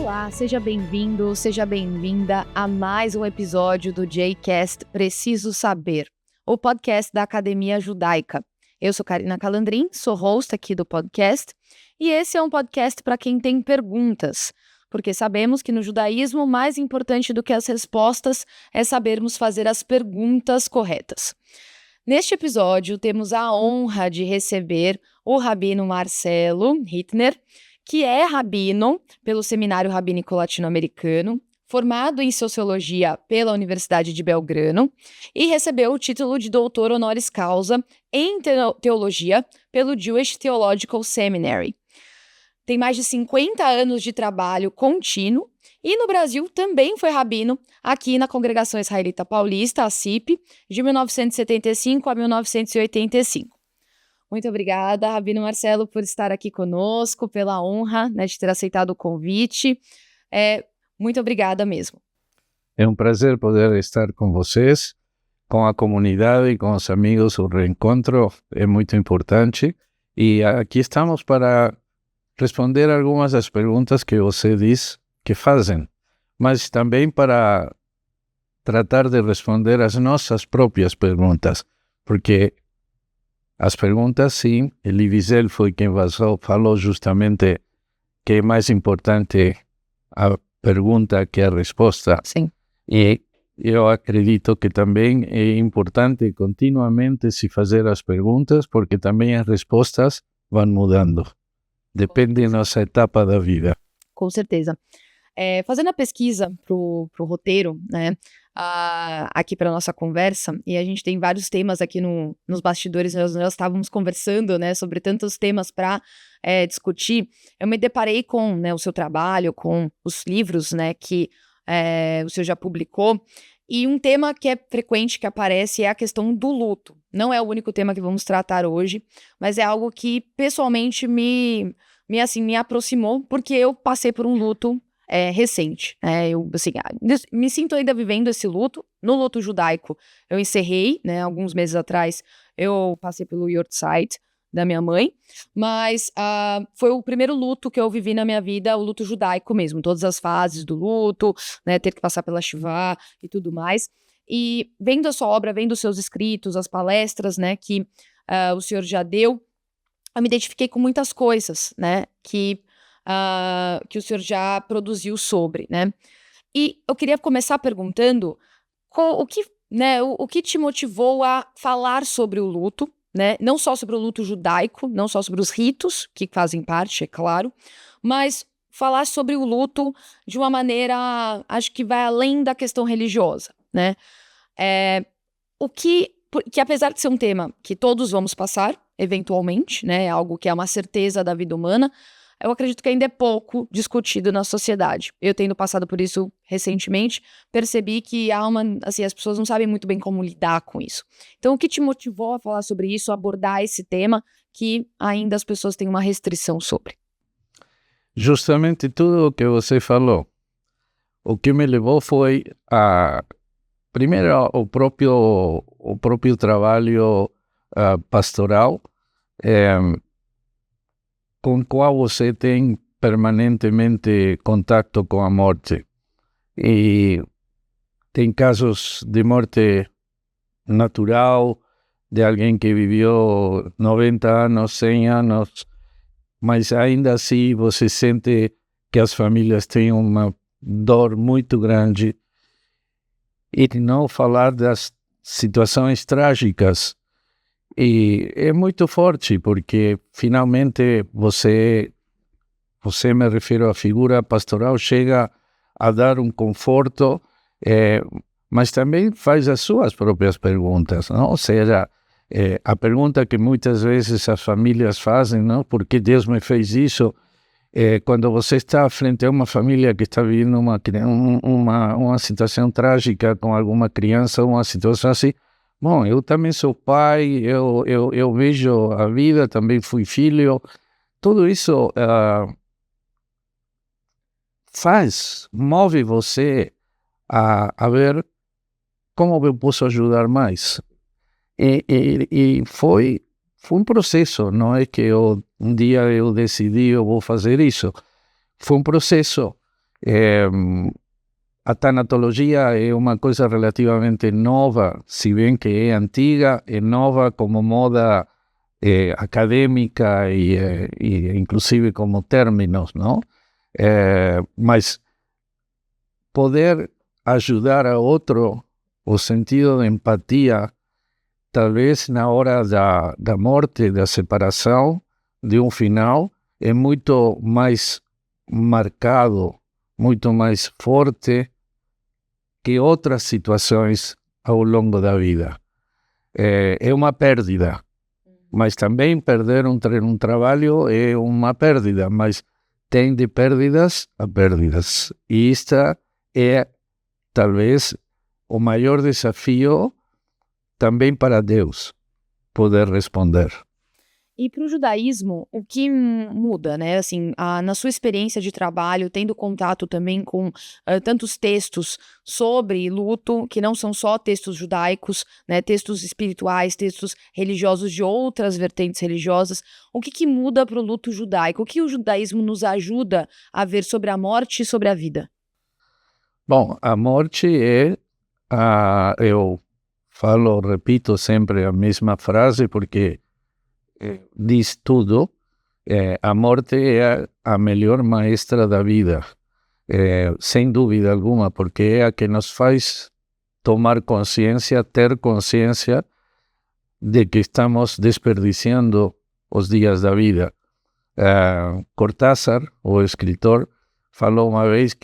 Olá, seja bem-vindo, seja bem-vinda a mais um episódio do J-Cast Preciso Saber, o podcast da Academia Judaica. Eu sou Karina Calandrin, sou host aqui do podcast, e esse é um podcast para quem tem perguntas, porque sabemos que no judaísmo mais importante do que as respostas é sabermos fazer as perguntas corretas. Neste episódio, temos a honra de receber o rabino Marcelo Hittner, que é rabino pelo Seminário Rabínico Latino-Americano, formado em Sociologia pela Universidade de Belgrano e recebeu o título de doutor honoris causa em Teologia pelo Jewish Theological Seminary. Tem mais de 50 anos de trabalho contínuo e no Brasil também foi rabino aqui na Congregação Israelita Paulista, a CIP, de 1975 a 1985. Muito obrigada, Rabino Marcelo, por estar aqui conosco, pela honra, né, de ter aceitado o convite. Muito obrigada mesmo. É um prazer poder estar com vocês, com a comunidade e com os amigos. O reencontro é muito importante e aqui estamos para responder algumas das perguntas que você diz que fazem, mas também para tratar de responder as nossas próprias perguntas, porque as perguntas, sim, Elie Wiesel foi quem falou justamente que é mais importante a pergunta que a resposta. Sim. E eu acredito que também é importante continuamente se fazer as perguntas, porque também as respostas vão mudando. Depende da nossa etapa da vida. Com certeza. Fazendo a pesquisa pro roteiro, né, aqui para nossa conversa, e a gente tem vários temas aqui nos bastidores, nós estávamos conversando, né, sobre tantos temas para discutir. Eu me deparei com, né, o seu trabalho, com os livros, né, que o senhor já publicou, e um tema que é frequente, que aparece, é a questão do luto. Não é o único tema que vamos tratar hoje, mas é algo que pessoalmente me aproximou, porque eu passei por um luto recente. Eu, assim, me sinto ainda vivendo esse luto. No luto judaico, eu encerrei, né, alguns meses atrás, eu passei pelo Yortzeit da minha mãe, mas foi o primeiro luto que eu vivi na minha vida, o luto judaico mesmo, todas as fases do luto, né, ter que passar pela Shivá e tudo mais. E vendo a sua obra, vendo os seus escritos, as palestras, né, que o senhor já deu, eu me identifiquei com muitas coisas, né, que o senhor já produziu sobre, né. E eu queria começar perguntando o que te motivou a falar sobre o luto, né, não só sobre o luto judaico, não só sobre os ritos, que fazem parte, é claro, mas falar sobre o luto de uma maneira, acho que vai além da questão religiosa, né. Que apesar de ser um tema que todos vamos passar, eventualmente, né, algo que é uma certeza da vida humana, eu acredito que ainda é pouco discutido na sociedade. Eu tendo passado por isso recentemente, percebi que as pessoas não sabem muito bem como lidar com isso. Então, o que te motivou a falar sobre isso, a abordar esse tema que ainda as pessoas têm uma restrição sobre? Justamente tudo o que você falou. O que me levou foi primeiro o próprio trabalho pastoral, com o qual você tem permanentemente contato com a morte. E tem casos de morte natural, de alguém que viveu 90 anos, 100 anos, mas ainda assim você sente que as famílias têm uma dor muito grande. E não falar das situações trágicas. E é muito forte, porque finalmente você me refiro à figura pastoral, chega a dar um conforto, mas também faz as suas próprias perguntas, não? Ou seja, a pergunta que muitas vezes as famílias fazem, não? Por que Deus me fez isso? Quando você está frente a uma família que está vivendo uma situação trágica com alguma criança, uma situação assim, bom, eu também sou pai, eu vejo a vida, também fui filho, tudo isso move você a ver como eu posso ajudar mais. E foi um processo, não é que um dia eu decidi, eu vou fazer isso. Foi um processo. A tanatologia é uma coisa relativamente nova, se bem que é antiga, é nova como moda acadêmica e inclusive como términos, não? Mas poder ajudar a outro, o sentido de empatia, talvez na hora da morte, da separação, de um final, é muito mais marcado, muito mais forte que outras situações ao longo da vida. É uma pérdida, mas também perder um trabalho é uma pérdida, mas tem de pérdidas a pérdidas. E esta é, talvez, o maior desafio também para Deus, poder responder. E para o judaísmo, o que muda, né? Assim, na sua experiência de trabalho, tendo contato também com tantos textos sobre luto, que não são só textos judaicos, né? Textos espirituais, textos religiosos de outras vertentes religiosas, o que muda para o luto judaico? O que o judaísmo nos ajuda a ver sobre a morte e sobre a vida? Bom, a morte eu repito sempre a mesma frase porque diz tudo. A morte é a melhor maestra da vida, sem dúvida alguma, porque é a que nos faz tomar consciência, ter consciência de que estamos desperdiciando os dias da vida. Cortázar, o escritor,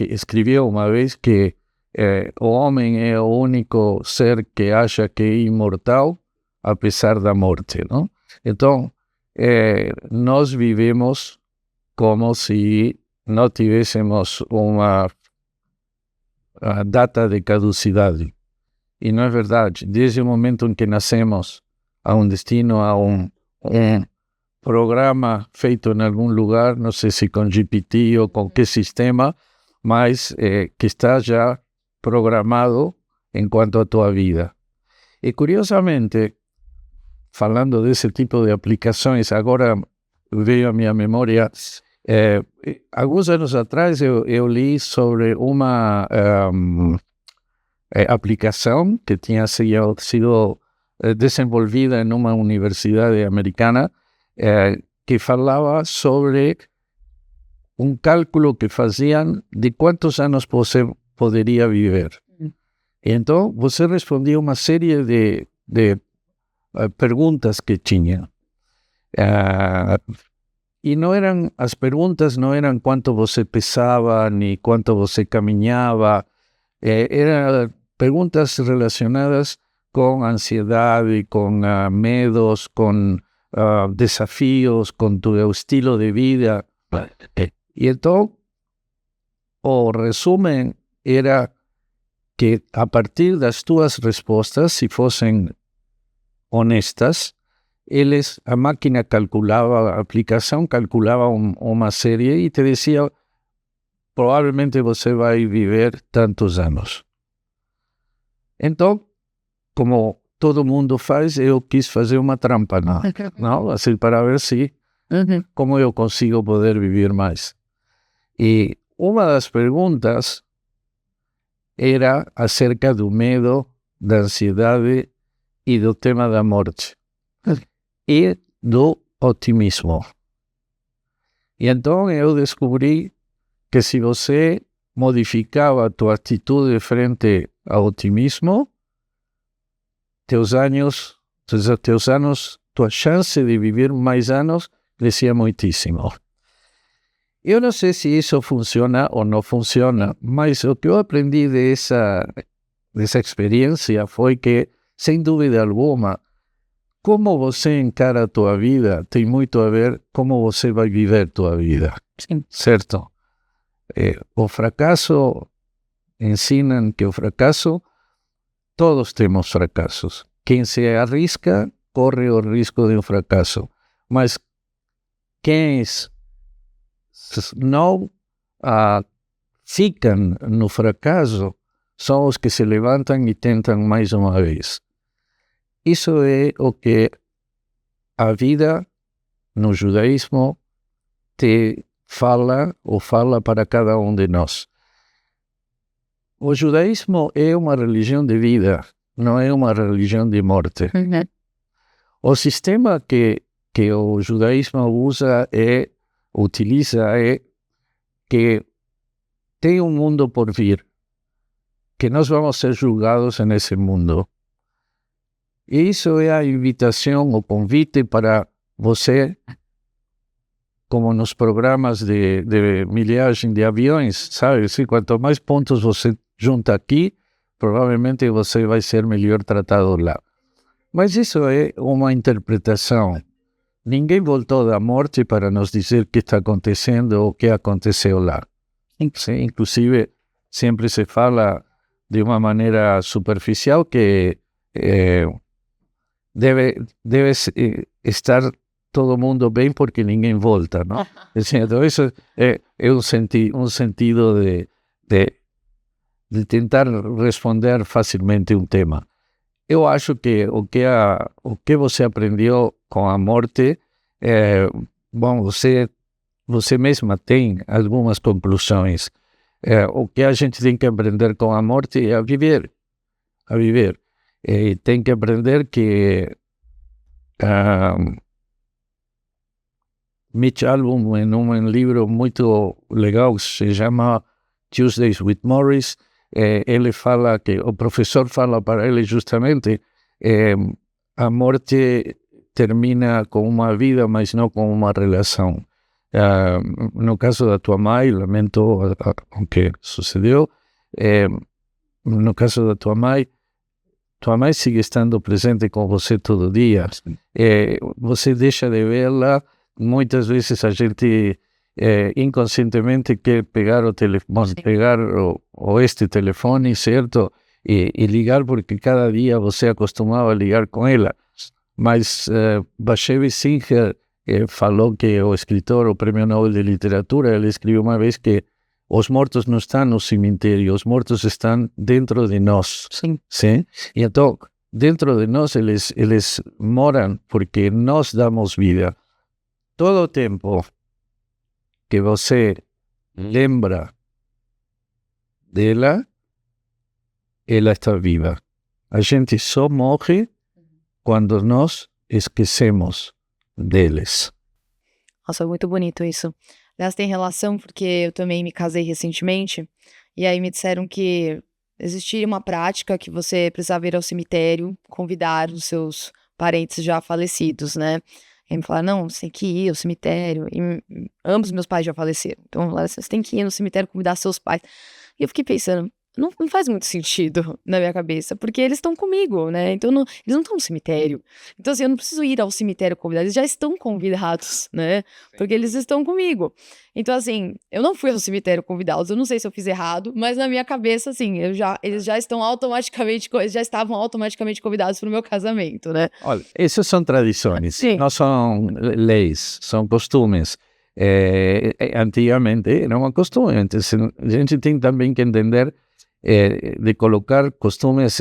escreveu uma vez que o homem é o único ser que acha que é imortal apesar da morte, não? Então, nós vivemos como se não tivéssemos uma data de caducidade. E não é verdade. Desde o momento em que nascemos, há um destino, há um programa feito em algum lugar, não sei se com GPT ou com que sistema, mas que está já programado enquanto a tua vida. E curiosamente, falando desse tipo de aplicações, agora veio à minha memória, alguns anos atrás eu li sobre uma aplicação que tinha sido desenvolvida em uma universidade americana, que falava sobre um cálculo que faziam de quantos anos você poderia viver. Então, você respondia uma série de perguntas que tinha. E as perguntas não eram quanto você pesava, nem quanto você caminhava. Eram perguntas relacionadas com ansiedade, com medos, com desafios, com tu estilo de vida. E então, o resumen era que a partir das tuas respostas, se fossem honestas, a máquina calculava, a aplicação calculava uma série e te dizia, provavelmente você vai viver tantos anos. Então, como todo mundo faz, eu quis fazer uma trampa, não? Assim, para ver se como eu consigo poder viver mais. E uma das perguntas era acerca do medo, da ansiedade e do tema da morte. E do otimismo. E então eu descobri que se você modificava a tua atitude frente ao otimismo, tua chance de viver mais anos crescia muitíssimo. Eu não sei se isso funciona ou não funciona, mas o que eu aprendi dessa experiência foi que, sem dúvida alguma, como você encara a tua vida tem muito a ver como você vai viver tua vida. Sim. Certo? O fracasso, ensinam que o fracasso, todos temos fracassos. Quem se arrisca, corre o risco de um fracasso. Mas quem não ficam no fracasso são os que se levantam e tentam mais uma vez. Isso é o que a vida no judaísmo te fala ou fala para cada um de nós. o judaísmo é uma religião de vida, não é uma religião de morte. Uhum. O sistema que o judaísmo utiliza é que tem um mundo por vir, que nós vamos ser julgados nesse mundo. E isso é a invitação, o convite para você, como nos programas de milhagem de aviões, sabe? Se quanto mais pontos você junta aqui, provavelmente você vai ser melhor tratado lá. Mas isso é uma interpretação. Ninguém voltou da morte para nos dizer o que está acontecendo ou o que aconteceu lá. Sim, inclusive, sempre se fala de uma maneira superficial que deve estar todo mundo bem porque ninguém volta, não? Então, isso é um sentido de tentar responder facilmente um tema. Eu acho que o que você aprendeu com a morte, bom, você mesma tem algumas conclusões. O que a gente tem que aprender com a morte é a viver. Tem que aprender que Mitch Albom, em um livro muito legal que se chama Tuesdays with Morris, ele fala que o professor fala para ele justamente a morte termina com uma vida, mas não com uma relação. No caso da tua mãe, lamento o que sucedeu. No caso da tua mãe sigue estando presente com você todo dia. Você deixa de vê-la. Muitas vezes a gente inconscientemente quer pegar o telefone, este telefone, certo? E ligar, porque cada dia você acostumava a ligar com ela. Mas Bashevis Singer falou que o escritor, o Prêmio Nobel de Literatura, ele escreveu uma vez que os mortos não estão no cemitério, os mortos estão dentro de nós. Sim? E então, dentro de nós, eles moram porque nós damos vida. Todo o tempo que você lembra dela, ela está viva. A gente só morre quando nós esquecemos deles. Nossa, muito bonito isso. Aliás, tem relação porque eu também me casei recentemente e aí me disseram que existia uma prática que você precisava ir ao cemitério, convidar os seus parentes já falecidos, né? E me falaram, não, você tem que ir ao cemitério. E ambos meus pais já faleceram. Então, falaram assim, você tem que ir no cemitério convidar seus pais. E eu fiquei pensando, não faz muito sentido na minha cabeça, porque eles estão comigo, né? Então, eles não estão no cemitério. Então, assim, eu não preciso ir ao cemitério convidar, eles já estão convidados, né? Porque eles estão comigo. Então, assim, eu não fui ao cemitério convidá-los, eu não sei se eu fiz errado, mas na minha cabeça, assim, eles já estavam automaticamente convidados para o meu casamento, né? Olha, essas são tradições, Sim. não são leis, são costumes. Antigamente era uma costume, então a gente tem também que entender de colocar costumes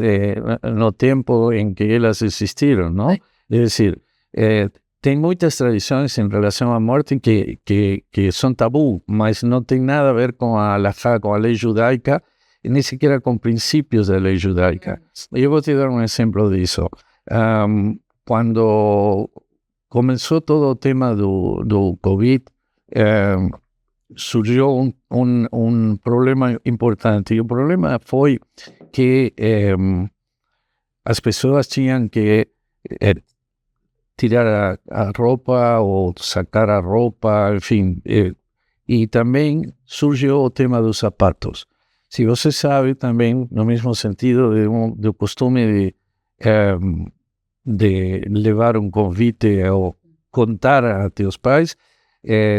no tempo em que elas existiram, não? É decir, tem muitas tradições em relação à morte que são tabu, mas não tem nada a ver com a halajá, com a lei judaica, e nem sequer com princípios da lei judaica. Eu vou te dar um exemplo disso. Quando começou todo o tema do Covid, surgiu um problema importante. E o problema foi que as pessoas tinham que tirar a roupa ou sacar a roupa, enfim. E também surgiu o tema dos sapatos. Se você sabe também, no mesmo sentido do costume de levar um convite ou contar a teus pais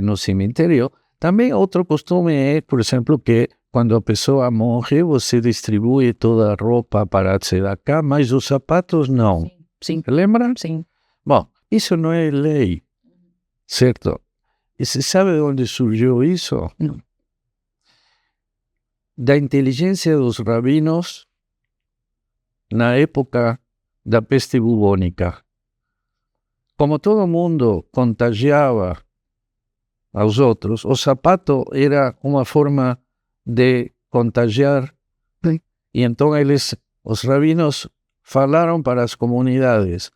no cemitério, também outro costume é, por exemplo, que quando a pessoa morre, você distribui toda a roupa para a tzedakah, mas os sapatos não. Sim. Lembram? Sim. Bom, isso não é lei, certo? E você sabe de onde surgiu isso? Não. Da inteligência dos rabinos na época da peste bubônica. Como todo mundo contagiava aos outros, o sapato era uma forma de contagiar E então os rabinos falaram para as comunidades,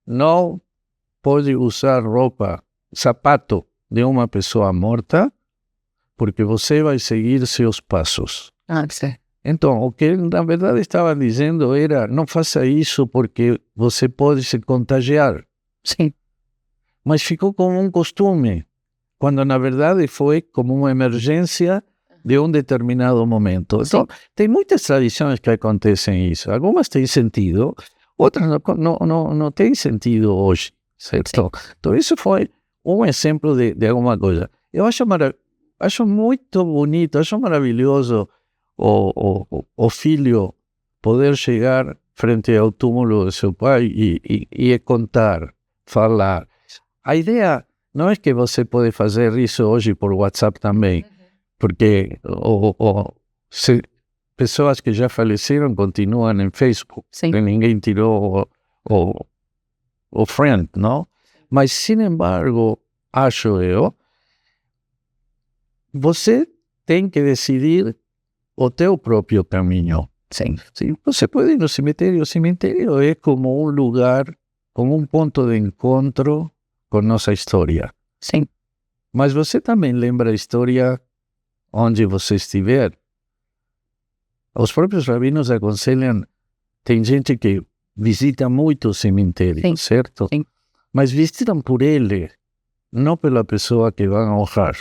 não pode usar roupa, sapato de uma pessoa morta, porque você vai seguir seus passos. Sim. Então, o que ele, na verdade, estava dizendo era, não faça isso porque você pode se contagiar. Sim. Mas ficou como um costume, quando, na verdade, foi como uma emergência de um determinado momento. Então, tem muitas tradições que acontecem isso. Algumas têm sentido, outras não têm sentido hoje, certo? Então, isso foi um exemplo de alguma coisa. Eu acho muito bonito, acho maravilhoso o filho poder chegar frente ao túmulo de seu pai e contar, falar. A ideia não é que você pode fazer isso hoje por WhatsApp também, porque pessoas que já faleceram continuam em Facebook. Sim. Ninguém tirou o friend, não? Mas, sin embargo, acho eu, você tem que decidir o teu próprio caminho. Sim. Sim, você pode ir no cemitério. O cemitério é como um lugar, como um ponto de encontro com nossa história. Sim. Mas você também lembra a história onde você estiver. Os próprios rabinos aconselham, tem gente que visita muito o cemitério, Sim. certo? Sim. Mas visitam por ele, não pela pessoa que vão honrar,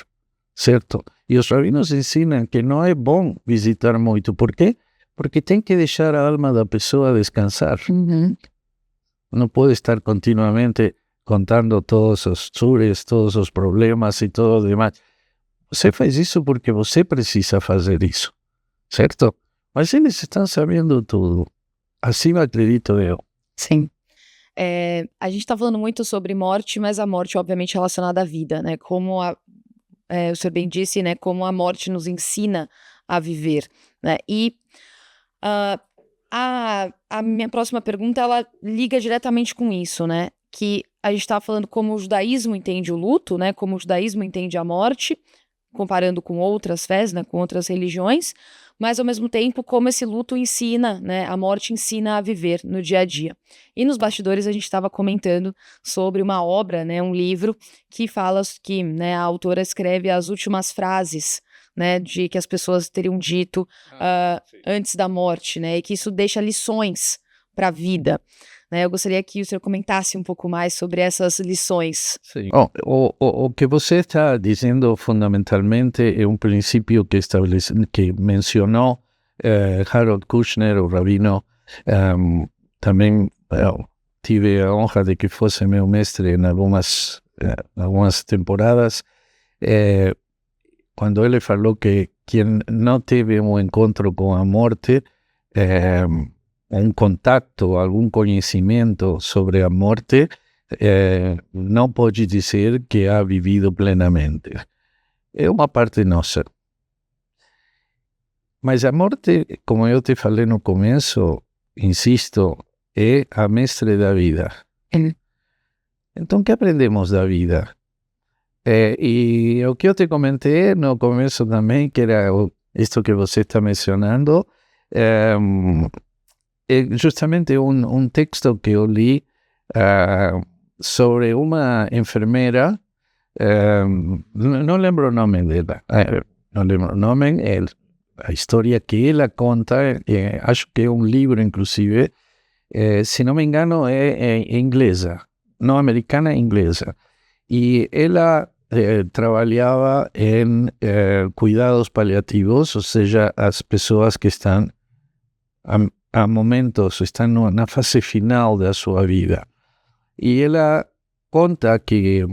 certo? E os rabinos ensinam que não é bom visitar muito. Por quê? Porque tem que deixar a alma da pessoa descansar. Não pode estar continuamente contando todos os chures, todos os problemas e todo o demais. Você faz isso porque você precisa fazer isso, certo? Mas eles estão sabendo tudo. Assim acredito eu. Sim. A gente está falando muito sobre morte, mas a morte, obviamente, relacionada à vida, né? Como o senhor bem disse, né? Como a morte nos ensina a viver, né? E a minha próxima pergunta, ela liga diretamente com isso, né? Que a gente estava falando como o judaísmo entende o luto, né? Como o judaísmo entende a morte, comparando com outras fés, né? Com outras religiões, mas ao mesmo tempo como esse luto ensina, né? A morte ensina a viver no dia a dia. E nos bastidores a gente estava comentando sobre uma obra, né? Um livro que fala que, né? A autora escreve as últimas frases, né? De que as pessoas teriam dito antes da morte, né? E que isso deixa lições para a vida. Né, eu gostaria que o senhor comentasse um pouco mais sobre essas lições. Sim. O que você está dizendo fundamentalmente é um princípio que mencionou Harold Kushner, o rabino. Também tive a honra de que fosse meu mestre em algumas temporadas. Quando ele falou que quem não teve um encontro com a morte, um contato, algum conhecimento sobre a morte, não pode dizer que ha vivido plenamente. É uma parte nossa. Mas a morte, como eu te falei no começo, insisto, é a mestre da vida. Então, o que aprendemos da vida? E o que eu te comentei no começo também, que era isto que você está mencionando, é justamente um texto que eu li sobre uma enfermeira, não lembro o nome dela, não lembro o nome, a história que ela conta, acho que é um livro inclusive, se não me engano é inglesa, não americana, inglesa, e ela trabalhava em cuidados paliativos, ou seja, as pessoas que estão a momentos estão na fase final da sua vida. E ela conta que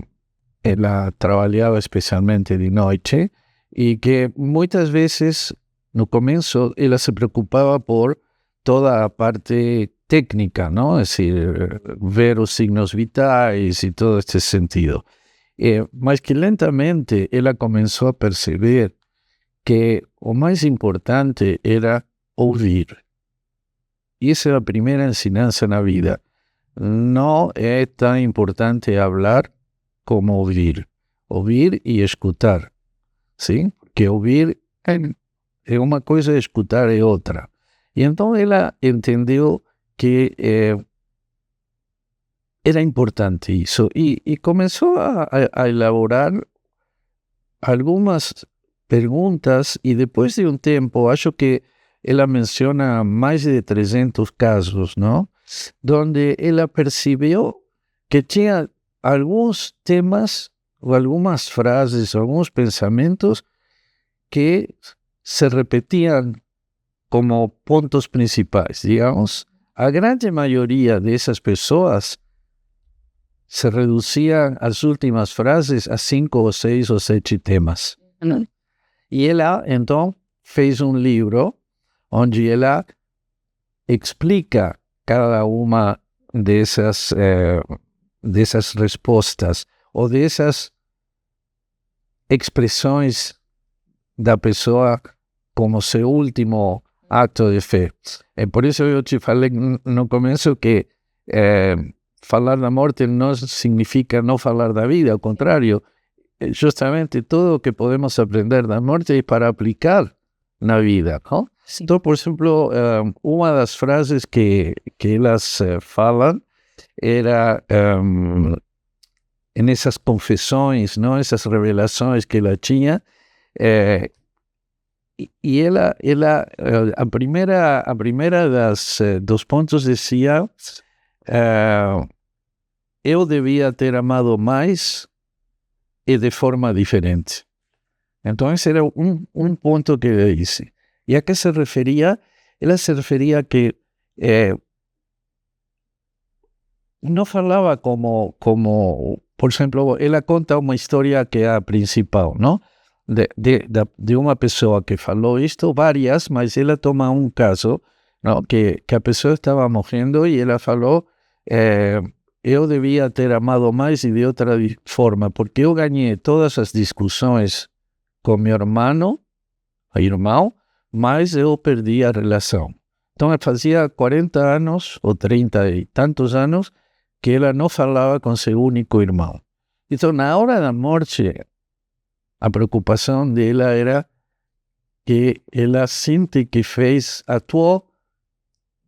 ela trabalhava especialmente de noite e que muitas vezes, no começo, ela se preocupava por toda a parte técnica, não? É decir, ver os signos vitais e todo este sentido. Mas que lentamente ela começou a perceber que o mais importante era ouvir. E essa é a primeira ensinança na vida. Não é tão importante falar como ouvir. Ouvir e escutar. Sim? Porque ouvir é uma coisa e escutar é outra. E então ela entendeu que era importante isso e começou a elaborar algumas perguntas e depois de um tempo, acho que ela menciona mais de 300 casos, não? Donde ela percebeu que tinha alguns temas ou algumas frases, alguns pensamentos que se repetiam como pontos principais, digamos. A grande maioria dessas pessoas se reduziam as últimas frases a 5 ou 6 ou 7 temas. E ela, então, fez um livro onde ela explica cada uma dessas respostas ou dessas expressões da pessoa como seu último ato de fé. É por isso eu te falei no começo que falar da morte não significa não falar da vida, ao contrário, justamente tudo o que podemos aprender da morte é para aplicar na vida, não? Então, por exemplo, uma das frases que elas falam era nessas confissões, não, essas revelações que ela tinha, e ela a primeira dos pontos dizia eu devia ter amado mais e de forma diferente. Então esse era um ponto que ela disse. E a que se referia? Ela se referia a que não falava como, por exemplo, ela conta uma história que é a principal, não? De uma pessoa que falou isto, várias, mas ela toma um caso, não? Que a pessoa estava morrendo e ela falou eu devia ter amado mais e de outra forma, porque eu ganhei todas as discussões com meu irmão, mas eu perdi a relação. Então, fazia 40 anos, ou 30 e tantos anos, que ela não falava com seu único irmão. Então, na hora da morte, a preocupação dela era que ela sente que atuou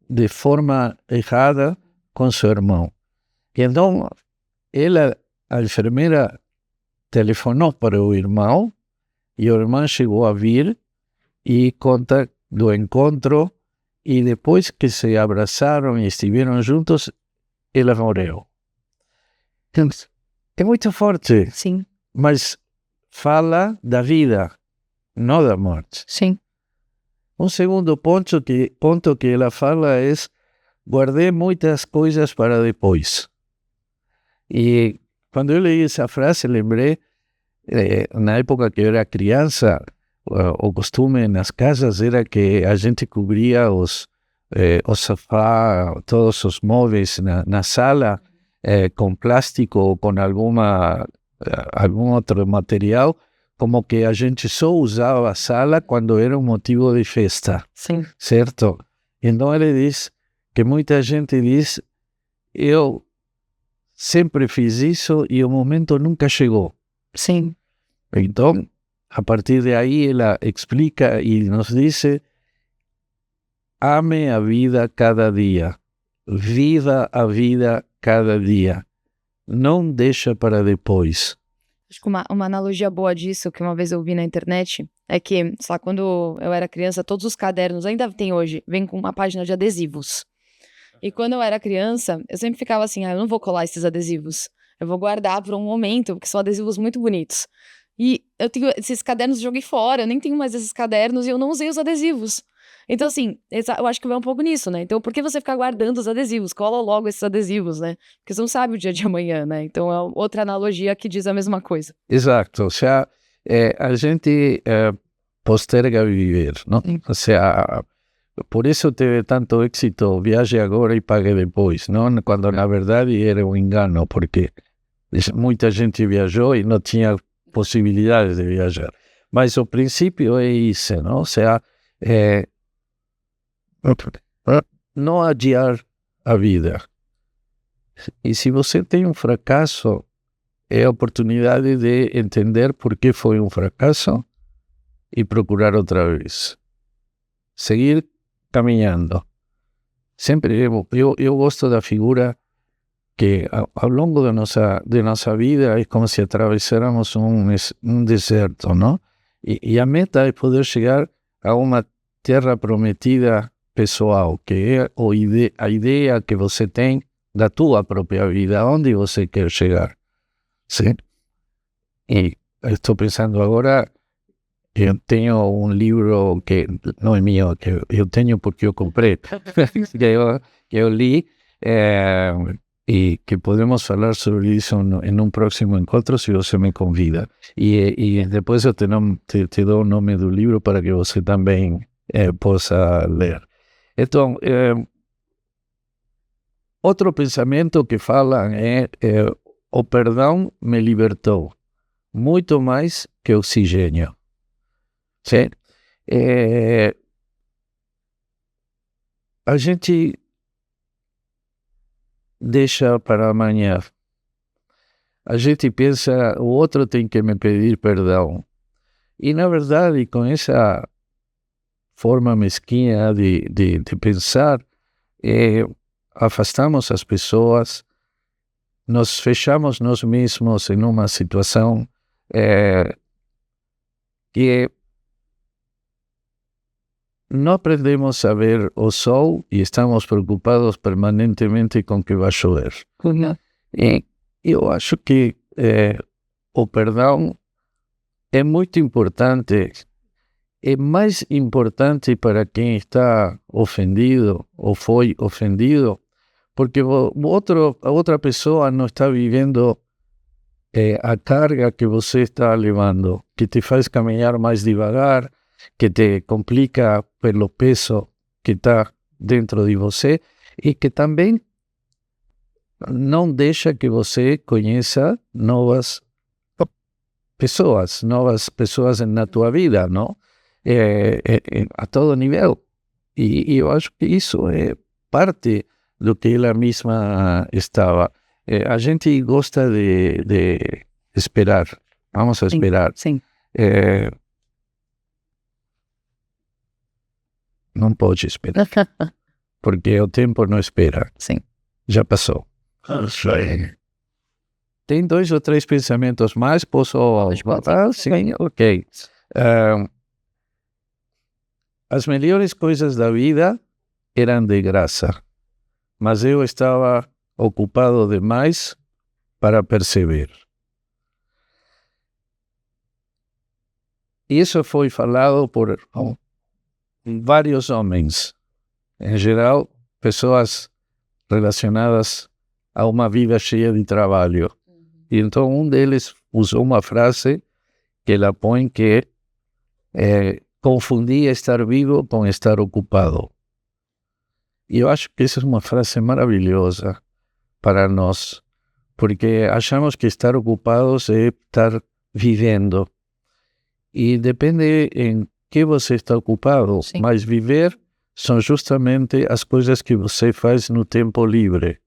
de forma errada com seu irmão. E então, a enfermeira, telefonou para o irmão, e o irmão chegou a vir e conta do encontro, e depois que se abraçaram e estiveram juntos, ela morreu. É muito forte. Sim. Mas fala da vida, não da morte. Sim. Um segundo ponto que ela fala é: guardei muitas coisas para depois. E quando eu li essa frase, lembrei, na época que eu era criança, o costume nas casas era que a gente cobria o sofá, todos os móveis na sala, com plástico ou com algum outro material, como que a gente só usava a sala quando era um motivo de festa. Sim. Certo? Então ele diz que muita gente diz: eu sempre fiz isso e o momento nunca chegou. Sim. Então, a partir de aí, ela explica e nos diz: ame a vida cada dia, viva a vida cada dia, não deixa para depois. Acho que uma analogia boa disso, que uma vez eu vi na internet, é que, sei lá, quando eu era criança, todos os cadernos, ainda tem hoje, vem com uma página de adesivos. E quando eu era criança, eu sempre ficava assim, eu não vou colar esses adesivos. Eu vou guardar por um momento, porque são adesivos muito bonitos. E eu tenho esses cadernos, joguei fora, eu nem tenho mais esses cadernos e eu não usei os adesivos. Então, assim, eu acho que vai um pouco nisso, né? Então, por que você ficar guardando os adesivos? Cola logo esses adesivos, né? Porque você não sabe o dia de amanhã, né? Então, é outra analogia que diz a mesma coisa. Exato. Ou seja, a gente posterga viver, não? Ou seja, por isso teve tanto êxito Viaje Agora e Pague Depois, não? Quando, na verdade, era um engano, porque muita gente viajou e não tinha possibilidades de viajar. Mas o princípio é isso, não? Ou seja, não adiar a vida. E se você tem um fracasso, é a oportunidade de entender por que foi um fracasso e procurar outra vez. Seguir caminhando. Sempre eu gosto da figura que ao longo de nossa vida é como se atravessáramos um deserto, não? E a meta é poder chegar a uma terra prometida pessoal, que é a ideia que você tem da tua própria vida, onde você quer chegar. Sim? E estou pensando agora, eu tenho um livro que não é meu, que eu tenho porque eu comprei, que eu li, e que podemos falar sobre isso em um próximo encontro, se você me convida. E depois eu te dou o nome do livro para que você também possa ler. Então, outro pensamento que falam é o perdão me libertou muito mais que oxigênio. Sim? A gente deixa para amanhã. A gente pensa, o outro tem que me pedir perdão. E, na verdade, com essa forma mesquinha de pensar, afastamos as pessoas, nos fechamos nós mesmos em uma situação que não aprendemos a ver o sol e estamos preocupados permanentemente com que vai chover. E eu acho que o perdão é muito importante, é mais importante para quem está ofendido ou foi ofendido, porque a outra pessoa não está vivendo a carga que você está levando, que te faz caminhar mais devagar, que te complica pelo peso que está dentro de você e que também não deixa que você conheça novas pessoas na tua vida, não? A todo nível. E eu acho que isso é parte do que ela mesma estava. A gente gosta de esperar. Vamos a esperar. Sim. Não pode esperar, porque o tempo não espera. Sim. Já passou. Tem 2 ou 3 pensamentos mais? Posso falar? Sim, ok. As melhores coisas da vida eram de graça, mas eu estava ocupado demais para perceber. Isso foi falado por vários homens, em geral, pessoas relacionadas a uma vida cheia de trabalho. E então um deles usou uma frase que ela põe que confundia estar vivo com estar ocupado. E eu acho que essa é uma frase maravilhosa para nós, porque achamos que estar ocupados é estar vivendo. E depende em que você está ocupado, Sim. Mas viver são justamente as coisas que você faz no tempo livre.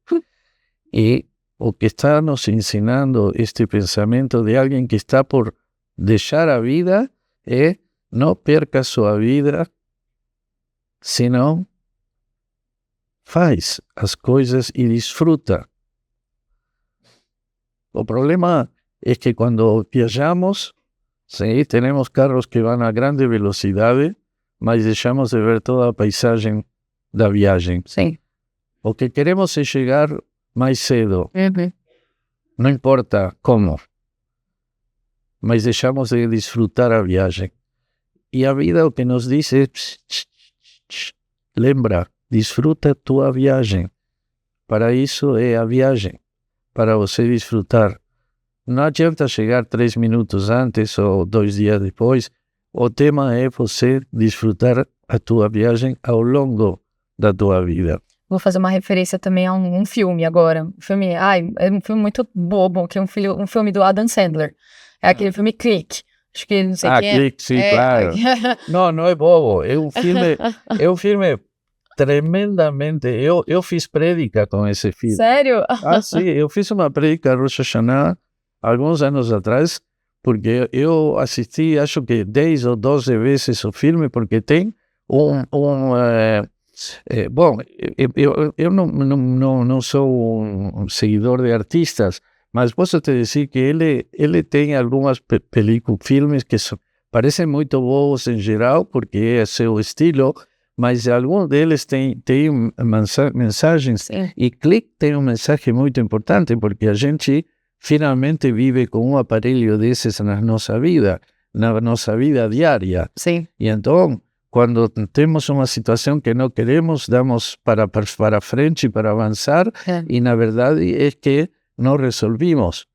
E o que está nos ensinando este pensamento de alguém que está por deixar a vida é não perca sua vida, senão faz as coisas e desfruta. O problema é que quando viajamos, sim, temos carros que vão a grande velocidade, mas deixamos de ver toda a paisagem da viagem. Sim. O que queremos é chegar mais cedo. Uhum. Não importa como, mas deixamos de desfrutar a viagem. E a vida o que nos diz é, lembra, desfruta tua viagem. Para isso é a viagem, para você desfrutar. Não adianta chegar 3 minutos antes ou 2 dias depois. O tema é você desfrutar a tua viagem ao longo da tua vida. Vou fazer uma referência também a um filme agora. Um filme, é um filme muito bobo, que é um filme do Adam Sandler. É aquele filme Click. Acho que não sei quem Click, sim, claro. Não é bobo. É um filme tremendamente... Eu fiz prédica com esse filme. Sério? Sim, eu fiz uma prédica Rosh Hashanah alguns anos atrás, porque eu assisti, acho que 10 ou 12 vezes o filme, porque tem Bom, eu não sou um seguidor de artistas, mas posso te dizer que ele tem algumas películas, filmes que parecem muito bons em geral, porque é seu estilo, mas alguns deles têm mensagens. Sim. E Click tem um mensagem muito importante, porque a gente finalmente vive com um aparelho desses na nossa vida diária. Sim. E então, quando temos uma situação que não queremos, damos para frente, para avançar, e na verdade é que não resolvimos.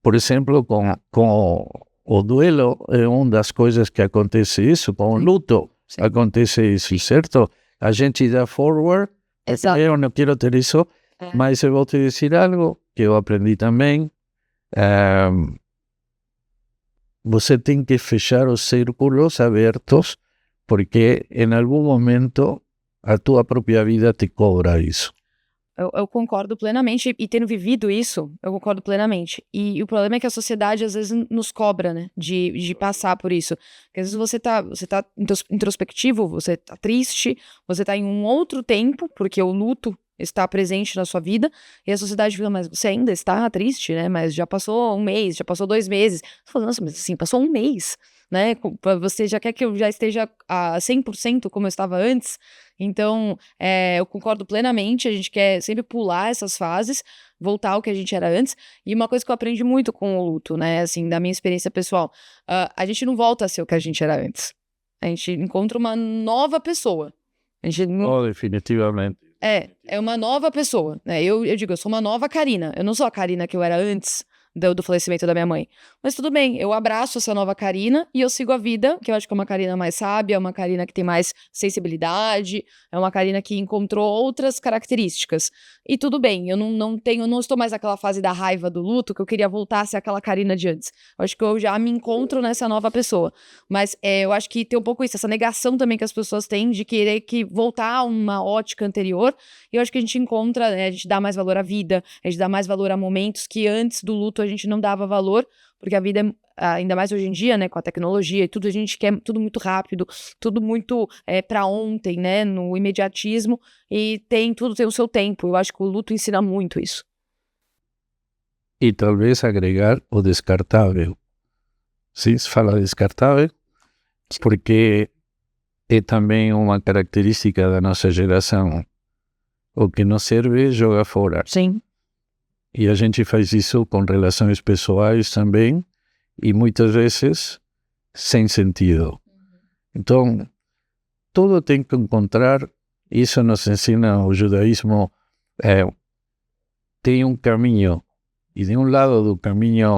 Por exemplo, com o duelo, é uma das coisas que acontece isso, com o luto. Sim. Acontece isso, certo? A gente dá forward. Exato. Eu não quero ter isso, mas eu vou te dizer algo que eu aprendi também. Você tem que fechar os círculos abertos, porque em algum momento a tua própria vida te cobra isso. Eu concordo plenamente, e tendo vivido isso, eu concordo plenamente. E o problema é que a sociedade às vezes nos cobra, né, de passar por isso. Porque às vezes você tá introspectivo, você tá triste, você tá em um outro tempo, porque o luto está presente na sua vida, e a sociedade fala, mas você ainda está triste, né, mas já passou um mês, já passou 2 meses. Você fala, nossa, mas assim, passou um mês, né, você já quer que eu já esteja a 100% como eu estava antes? Então, eu concordo plenamente, a gente quer sempre pular essas fases, voltar ao que a gente era antes, e uma coisa que eu aprendi muito com o luto, né, assim, da minha experiência pessoal, a gente não volta a ser o que a gente era antes, a gente encontra uma nova pessoa, a gente não... definitivamente. É uma nova pessoa, né, eu digo, eu sou uma nova Karina, eu não sou a Karina que eu era antes do falecimento da minha mãe. Mas tudo bem, eu abraço essa nova Karina e eu sigo a vida, que eu acho que é uma Karina mais sábia, uma Karina que tem mais sensibilidade, é uma Karina que encontrou outras características. E tudo bem, eu não estou mais naquela fase da raiva, do luto, que eu queria voltar a ser aquela Karina de antes. Eu acho que eu já me encontro nessa nova pessoa. Mas eu acho que tem um pouco isso, essa negação também que as pessoas têm de querer voltar a uma ótica anterior. E eu acho que a gente encontra, né, a gente dá mais valor à vida, a gente dá mais valor a momentos que antes do luto a gente não dava valor, porque a vida, ainda mais hoje em dia, né, com a tecnologia e tudo, a gente quer tudo muito rápido, tudo muito para ontem, né, no imediatismo, e tudo tem o seu tempo. Eu acho que o luto ensina muito isso. E talvez agregar o descartável. Sim, se fala descartável, porque é também uma característica da nossa geração. O que não serve, joga fora. Sim. E a gente faz isso com relações pessoais também, e muitas vezes sem sentido. Então, tudo tem que encontrar, isso nos ensina o judaísmo, tem um caminho, e de um lado do caminho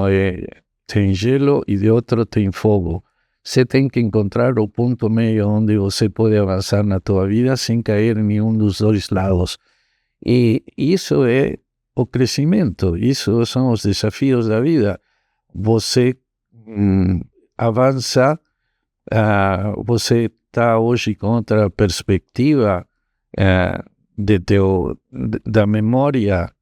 tem gelo e de outro tem fogo. Você tem que encontrar o ponto meio onde você pode avançar na tua vida sem cair em nenhum dos dois lados. E isso é o crescimento, isso são os desafios da vida. Você avança, você está hoje com outra perspectiva da memória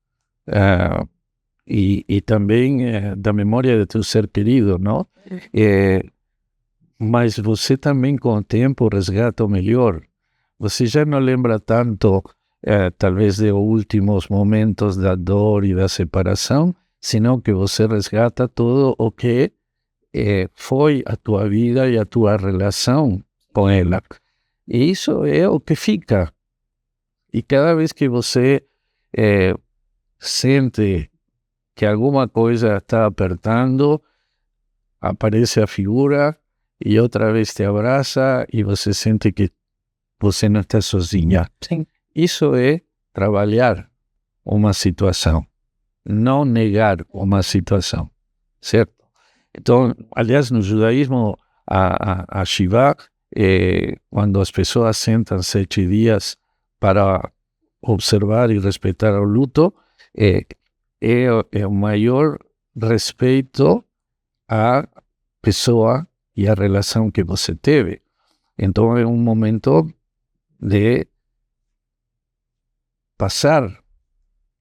e também da memória de teu ser querido, não? Mas você também com o tempo resgata o melhor. Você já não lembra tanto talvez de últimos momentos da dor e da separação, senão que você resgata tudo o que foi a tua vida e a tua relação com ela. E isso é o que fica. E cada vez que você sente que alguma coisa está apertando, aparece a figura e outra vez te abraça e você sente que você não está sozinha. Sim. Isso é trabalhar uma situação, não negar uma situação, certo? Então, aliás, no judaísmo, a Shiva, quando as pessoas sentam 7 dias para observar e respeitar o luto, é o maior respeito à pessoa e à relação que você teve. Então, é um momento de passar,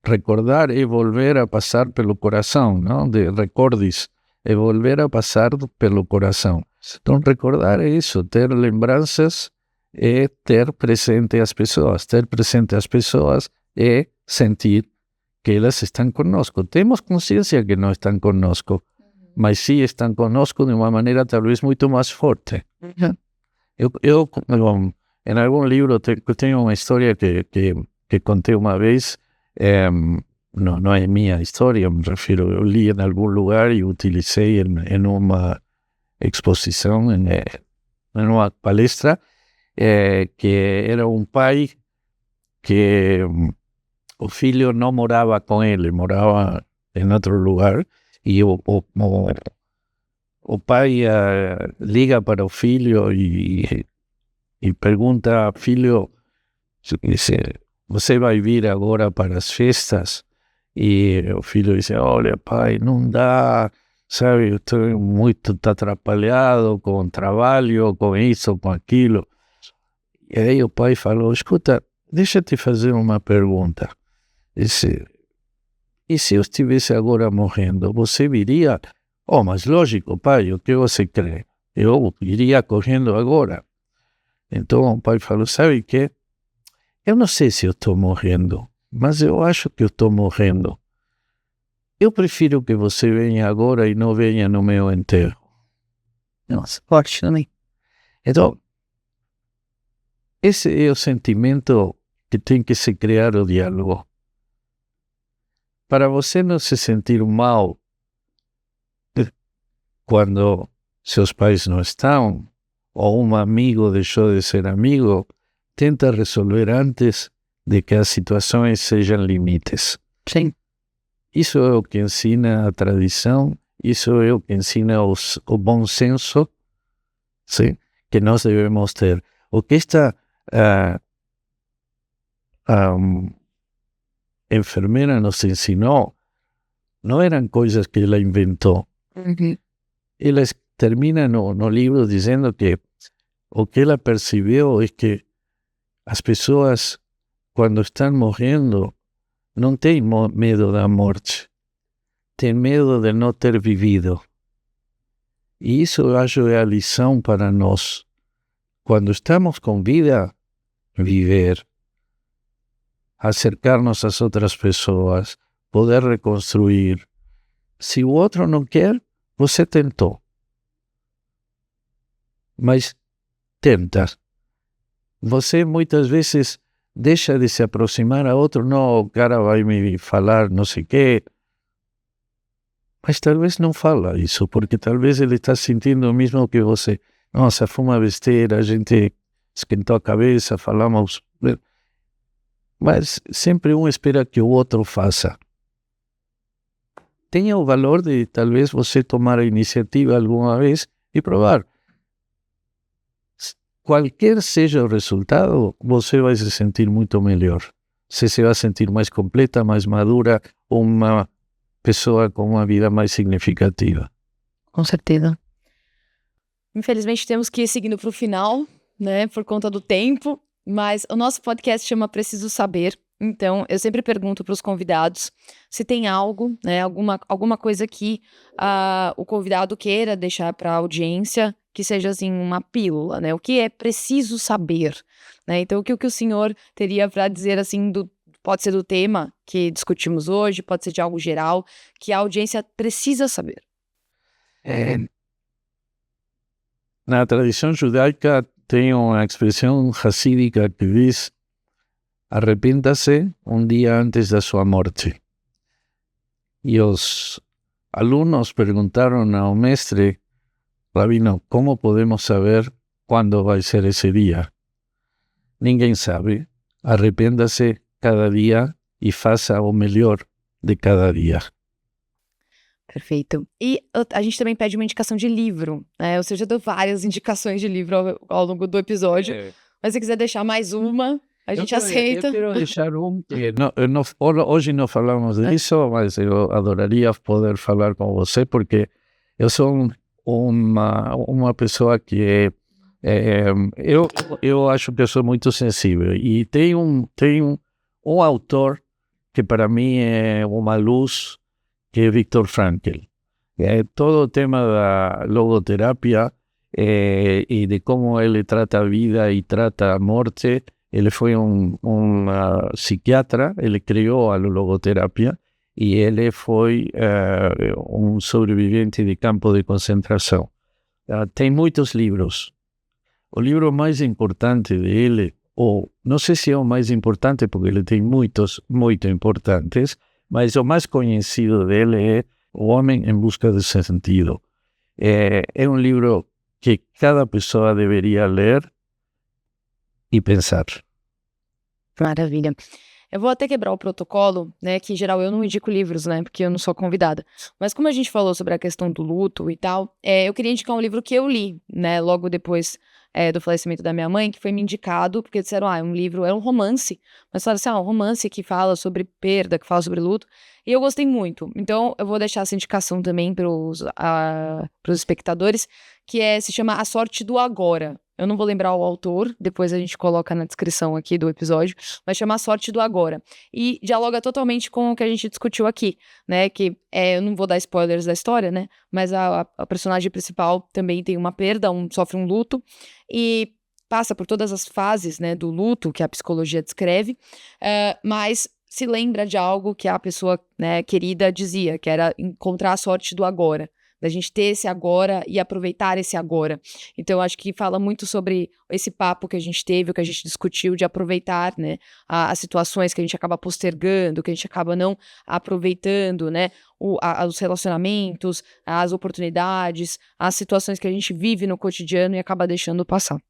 recordar e volver a passar pelo coração, não? De recordis, e volver a passar pelo coração. Então, recordar é isso, ter lembranças é ter presente as pessoas. Ter presente as pessoas é sentir que elas estão conosco. Temos consciência que não estão conosco, mas sim estão conosco de uma maneira talvez muito mais forte. Eu em algum livro tenho uma história que contei uma vez, não é minha história, me refiro, eu li em algum lugar e utilizei em uma exposição, em uma palestra, que era um pai que o filho não morava com ele, morava em outro lugar, e o pai liga para o filho e pergunta, filho, você vai vir agora para as festas? E o filho diz, olha pai, não dá, sabe, eu estou muito atrapalhado com o trabalho, com isso, com aquilo. E aí o pai falou, escuta, deixa eu te fazer uma pergunta. Disse, e se eu estivesse agora morrendo, você viria? Oh, mas lógico, pai, o que você crê? Eu iria correndo agora. Então o pai falou, sabe o quê? Eu não sei se eu estou morrendo, mas eu acho que eu estou morrendo. Eu prefiro que você venha agora e não venha no meu enterro. Nossa, forte também. Então, esse é o sentimento que tem que se criar o diálogo. Para você não se sentir mal quando seus pais não estão, ou um amigo deixou de ser amigo, tenta resolver antes de que as situações sejam limites. Sim. Isso é o que ensina a tradição, isso é o que ensina o bom senso, sim, que nós devemos ter. O que esta enfermeira nos ensinou não eram coisas que ela inventou. Ela termina no livro dizendo que o que ela percebeu é que as pessoas, quando estão morrendo, não têm medo da morte, têm medo de não ter vivido. E isso eu acho é a lição para nós. Quando estamos com vida, viver, acercar-nos às outras pessoas, poder reconstruir. Se o outro não quer, você tentou. Mas tenta. Você muitas vezes deixa de se aproximar a outro, não, o cara vai me falar não sei o quê. Mas talvez não fala isso, porque talvez ele está sentindo o mesmo que você. Nossa, foi uma besteira, a gente esquentou a cabeça, falamos. Mas sempre um espera que o outro faça. Tenha o valor de talvez você tomar a iniciativa alguma vez e provar. Qualquer seja o resultado, você vai se sentir muito melhor. Você se vai sentir mais completa, mais madura, uma pessoa com uma vida mais significativa. Com certeza. Infelizmente temos que ir seguindo para o final, né, por conta do tempo, mas o nosso podcast chama Preciso Saber. Então, eu sempre pergunto para os convidados se tem algo, né, alguma coisa que o convidado queira deixar para a audiência, que seja assim uma pílula, né? O que é preciso saber, né? Então, o que o senhor teria para dizer assim pode ser do tema que discutimos hoje, pode ser de algo geral, que a audiência precisa saber. Na tradição judaica tem uma expressão racídica que diz: arrependa-se um dia antes da sua morte. E os alunos perguntaram ao mestre: Rabino, como podemos saber quando vai ser esse dia? Ninguém sabe. Arrependa-se cada dia e faça o melhor de cada dia. Perfeito. E a gente também pede uma indicação de livro, né? Eu já dou várias indicações de livro ao longo do episódio, mas se quiser deixar mais uma, a gente aceita. Eu quero deixar hoje não falamos disso, mas eu adoraria poder falar com você, porque eu sou uma pessoa que eu acho que eu sou muito sensível, e tem um autor que para mim é uma luz, que é Viktor Frankl. Todo o tema da logoterapia e de como ele trata a vida e trata a morte. Ele foi um psiquiatra, ele criou a logoterapia e ele foi um sobrevivente de campo de concentração. Tem muitos livros. O livro mais importante dele, ou não sei se é o mais importante, porque ele tem muitos muito importantes, mas o mais conhecido dele é O Homem em Busca de Sentido. É um livro que cada pessoa deveria ler e pensar. Maravilha. Eu vou até quebrar o protocolo, né, que em geral eu não indico livros, né, porque eu não sou convidada. Mas como a gente falou sobre a questão do luto e tal, eu queria indicar um livro que eu li, né, logo depois do falecimento da minha mãe, que foi me indicado, porque disseram, é um livro, é um romance, mas falaram assim, um romance que fala sobre perda, que fala sobre luto, e eu gostei muito. Então, eu vou deixar essa indicação também para os espectadores, que se chama A Sorte do Agora. Eu não vou lembrar o autor, depois a gente coloca na descrição aqui do episódio, mas chama A Sorte do Agora. E dialoga totalmente com o que a gente discutiu aqui, né, que eu não vou dar spoilers da história, né, mas a personagem principal também tem uma perda, sofre um luto, e passa por todas as fases, né, do luto que a psicologia descreve, mas se lembra de algo que a pessoa, né, querida dizia, que era encontrar a sorte do agora, da gente ter esse agora e aproveitar esse agora. Então, eu acho que fala muito sobre esse papo que a gente teve, o que a gente discutiu, de aproveitar, né, as situações que a gente acaba postergando, que a gente acaba não aproveitando, né, os relacionamentos, as oportunidades, as situações que a gente vive no cotidiano e acaba deixando passar.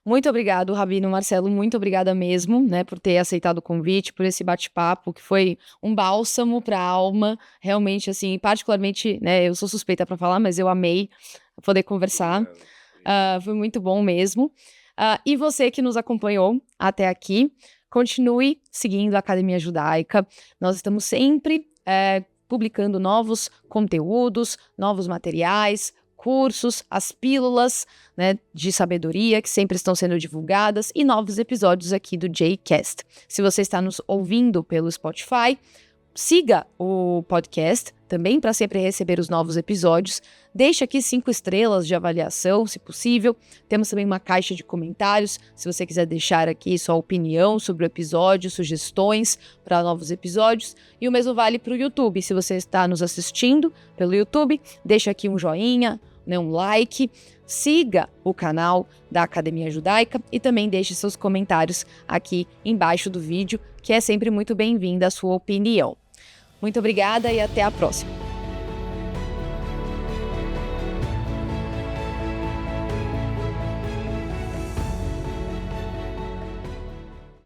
Muito obrigado, Rabino, Marcelo, muito obrigada mesmo, né, por ter aceitado o convite, por esse bate-papo, que foi um bálsamo para a alma, realmente, assim, particularmente, né, eu sou suspeita para falar, mas eu amei poder conversar, foi muito bom mesmo. E você que nos acompanhou até aqui, continue seguindo a Academia Judaica, nós estamos sempre publicando novos conteúdos, novos materiais, cursos, as pílulas, né, de sabedoria que sempre estão sendo divulgadas e novos episódios aqui do J-Cast. Se você está nos ouvindo pelo Spotify, siga o podcast também para sempre receber os novos episódios. Deixe aqui 5 estrelas de avaliação, se possível. Temos também uma caixa de comentários, se você quiser deixar aqui sua opinião sobre o episódio, sugestões para novos episódios. E o mesmo vale para o YouTube. Se você está nos assistindo pelo YouTube, deixa aqui um joinha, né, um like, siga o canal da Academia Judaica e também deixe seus comentários aqui embaixo do vídeo, que é sempre muito bem-vinda a sua opinião. Muito obrigada e até a próxima.